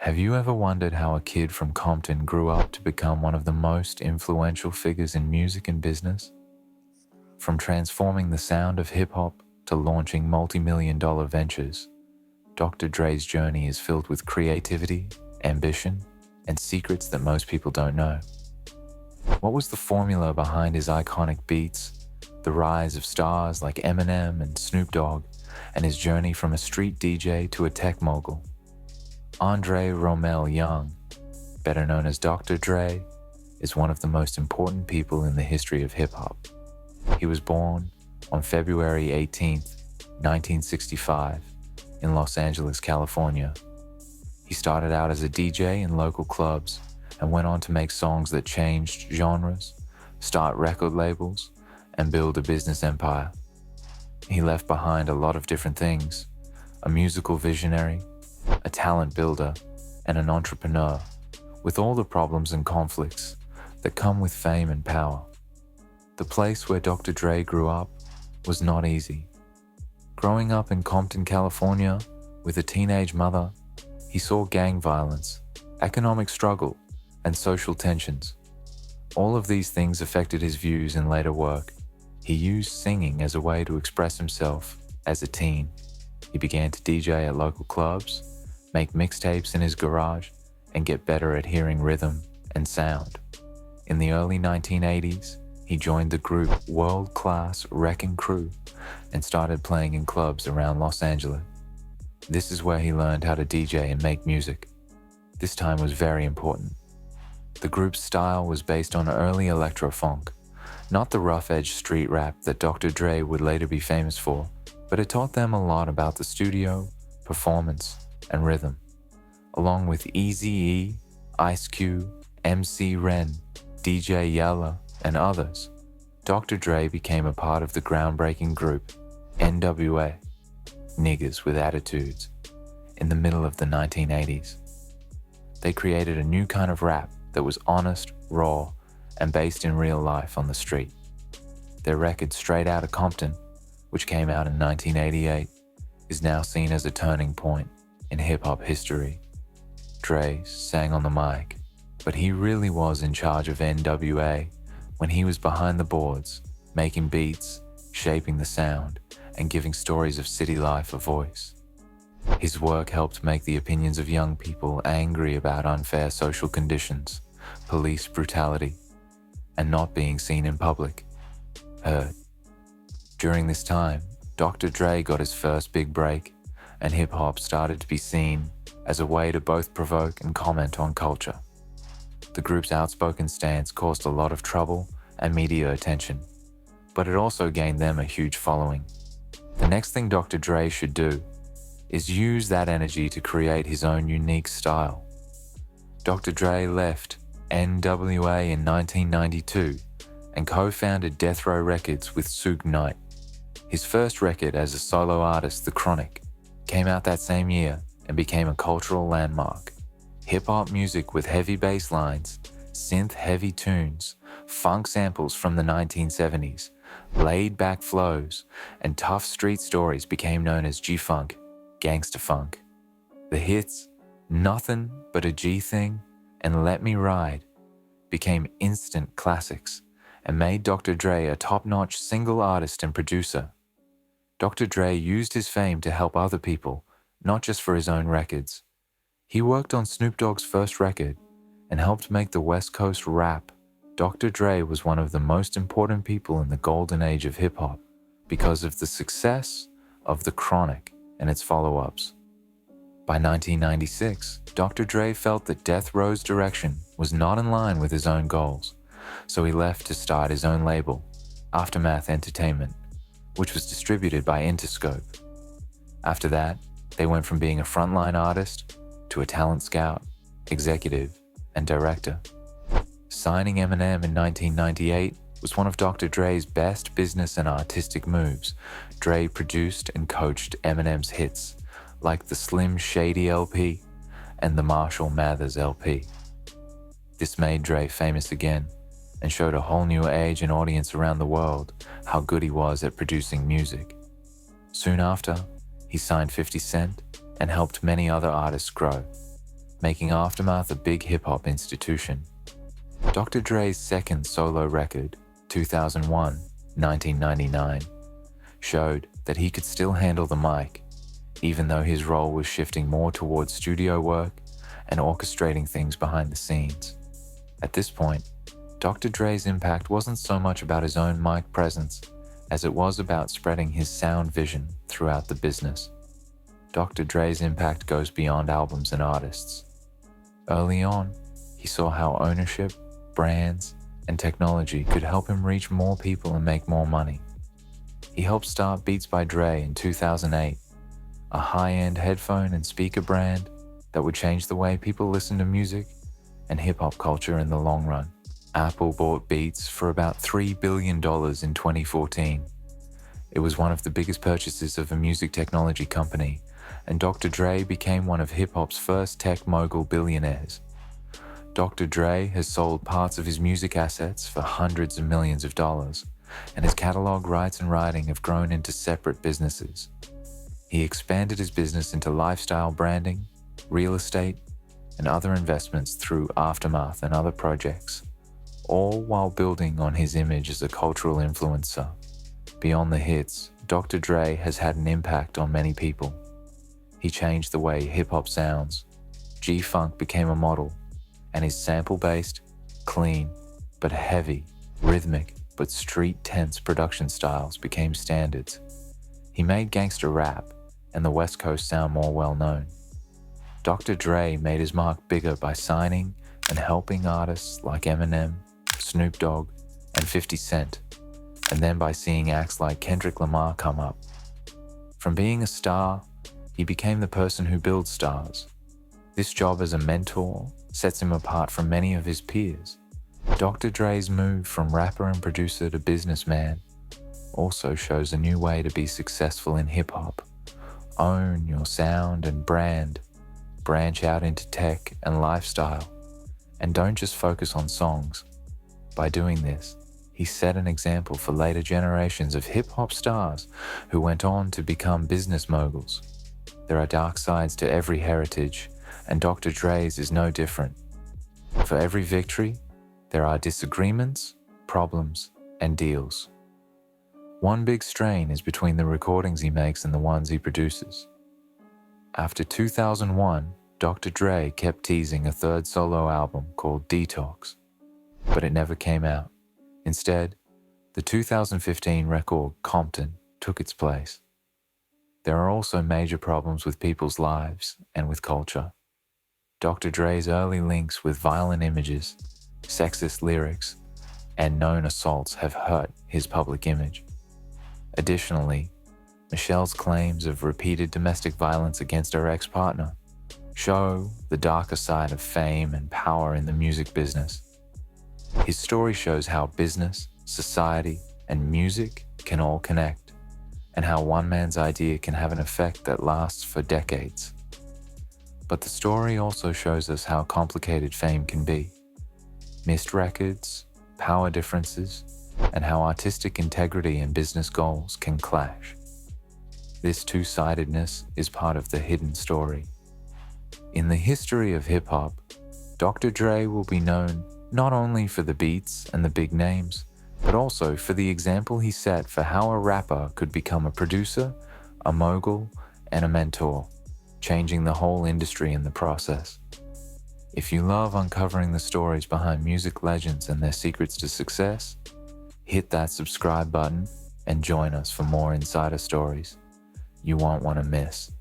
Have you ever wondered how a kid from Compton grew up to become one of the most influential figures in music and business? From transforming the sound of hip-hop to launching multi-million-dollar ventures, Dr. Dre's journey is filled with creativity, ambition, and secrets that most people don't know. What was the formula behind his iconic beats, the rise of stars like Eminem and Snoop and his journey from a street DJ to a tech mogul? André Young, better known as Dr. Dre, is one of the most important people in the history of hip-hop. He was born on February 18, 1965, in Los Angeles, California. He started out as a DJ in local clubs and went on to make songs that changed genres, start record labels, and build a business empire. He left behind a lot of different things: a musical visionary, a talent builder, and an entrepreneur, with all the problems and conflicts that come with fame and power. The place where Dr. Dre grew up was not easy. Growing up in Compton, California, with a teenage mother, he saw gang violence, economic struggle, and social tensions. All of these things affected his views in later work. He used singing as a way to express himself as a teen. He began to DJ at local clubs, make mixtapes in his garage, and get better at hearing rhythm and sound. In the early 1980s, he joined the group world-class Wrecking Crew and started playing in clubs around Los Angeles. This is where he learned how to DJ and make music. This time was very important. The group's style was based on early electro-funk, not the rough-edge street rap that Dr. Dre would later be famous for, but it taught them a lot about the studio, performance, and rhythm. Along with Eazy-E, Ice Cube, MC Ren, DJ Yella, and others, Dr. Dre became a part of the groundbreaking group N.W.A, Niggas with Attitudes, in the middle of the 1980s. They created a new kind of rap that was honest, raw, and based in real life on the street. Their record Straight Outta Compton, which came out in 1988, is now seen as a turning point in hip-hop history. Dre sang on the mic, but he really was in charge of N.W.A when he was behind the boards, making beats, shaping the sound, and giving stories of city life a voice. His work helped make the opinions of young people angry about unfair social conditions, police brutality, and not being seen in public heard. During this time, Dr. Dre got his first big break, and hip-hop started to be seen as a way to both provoke and comment on culture. The group's outspoken stance caused a lot of trouble and media attention, but it also gained them a huge following. The next thing Dr. Dre should do is use that energy to create his own unique style. Dr. Dre left N.W.A in 1992 and co-founded Death Row Records with Suge Knight. His first record as a solo artist, The Chronic, came out that same year and became a cultural landmark. Hip-hop music with heavy bass lines, synth-heavy tunes, funk samples from the 1970s, laid-back flows, and tough street stories became known as G-Funk, Gangsta Funk. The hits Nothing But a G Thing and Let Me Ride became instant classics and made Dr. Dre a top-notch single artist and producer. Dr. Dre used his fame to help other people, not just for his own records. He worked on Snoop Dogg's first record and helped make the West Coast rap. Dr. Dre was one of the most important people in the golden age of hip-hop because of the success of The Chronic and its follow-ups. By 1996, Dr. Dre felt that Death Row's direction was not in line with his own goals, so he left to start his own label, Aftermath Entertainment, which was distributed by Interscope. After that, they went from being a frontline artist to a talent scout, executive, and director. Signing Eminem in 1998 was one of Dr. Dre's best business and artistic moves. Dre produced and coached Eminem's hits, like the Slim Shady LP and the Marshall Mathers LP. This made Dre famous again and showed a whole new age and audience around the world how good he was at producing music. Soon after, he signed 50 Cent and helped many other artists grow. making Aftermath a big hip-hop institution. Dr. Dre's second solo record, 2001, 1999, showed that he could still handle the mic, even though his role was shifting more towards studio work and orchestrating things behind the scenes. At this point, Dr. Dre's impact wasn't so much about his own mic presence as it was about spreading his sound vision throughout the business. Dr. Dre's impact goes beyond albums and artists. Early on, he saw how ownership, brands, and technology could help him reach more people and make more money. He helped start Beats by Dre in 2008, a high-end headphone and speaker brand that would change the way people listen to music and hip-hop culture in the long run. Apple bought Beats for about $3 billion in 2014. It was one of the biggest purchases of a music technology company, and Dr. Dre became one of hip-hop's first tech mogul billionaires. Dr. Dre has sold parts of his music assets for hundreds of millions of dollars, and his catalog, rights, and writing have grown into separate businesses. He expanded his business into lifestyle branding, real estate, and other investments through Aftermath and other projects, all while building on his image as a cultural influencer. Beyond the hits, Dr. Dre has had an impact on many people. He changed the way hip-hop sounds. G-Funk became a model, and his sample-based, clean, but heavy, rhythmic, but street-tense production styles became standards. He made gangster rap and the West Coast sound more well-known. Dr. Dre made his mark bigger by signing and helping artists like Eminem, Snoop Dogg, and 50 Cent, and then by seeing acts like Kendrick Lamar come up. From being a star, he became the person who builds stars. This job as a mentor sets him apart from many of his peers. Dr. Dre's move from rapper and producer to businessman also shows a new way to be successful in hip-hop. Own your sound and brand, branch out into tech and lifestyle, and don't just focus on songs. By doing this, he set an example for later generations of hip-hop stars who went on to become business moguls. There are dark sides to every heritage, and Dr. Dre's is no different. For every victory, there are disagreements, problems, and deals. One big strain is between the recordings he makes and the ones he produces. After 2001, Dr. Dre kept teasing a third solo album called Detox, but it never came out. Instead, the 2015 record Compton took its place. There are also major problems with people's lives and with culture. Dr. Dre's early links with violent images, sexist lyrics, and known assaults have hurt his public image. Additionally, Michelle's claims of repeated domestic violence against her ex-partner show the darker side of fame and power in the music business. His story shows how business, society, and music can all connect, and how one man's idea can have an effect that lasts for decades. But the story also shows us how complicated fame can be. Missed records, power differences, and how artistic integrity and business goals can clash. This two-sidedness is part of the hidden story. In the history of hip-hop, Dr. Dre will be known not only for the beats and the big names, but also for the example he set for how a rapper could become a producer, a mogul, and a mentor, changing the whole industry in the process. If you love uncovering the stories behind music legends and their secrets to success, hit that subscribe button and join us for more insider stories you won't want to miss.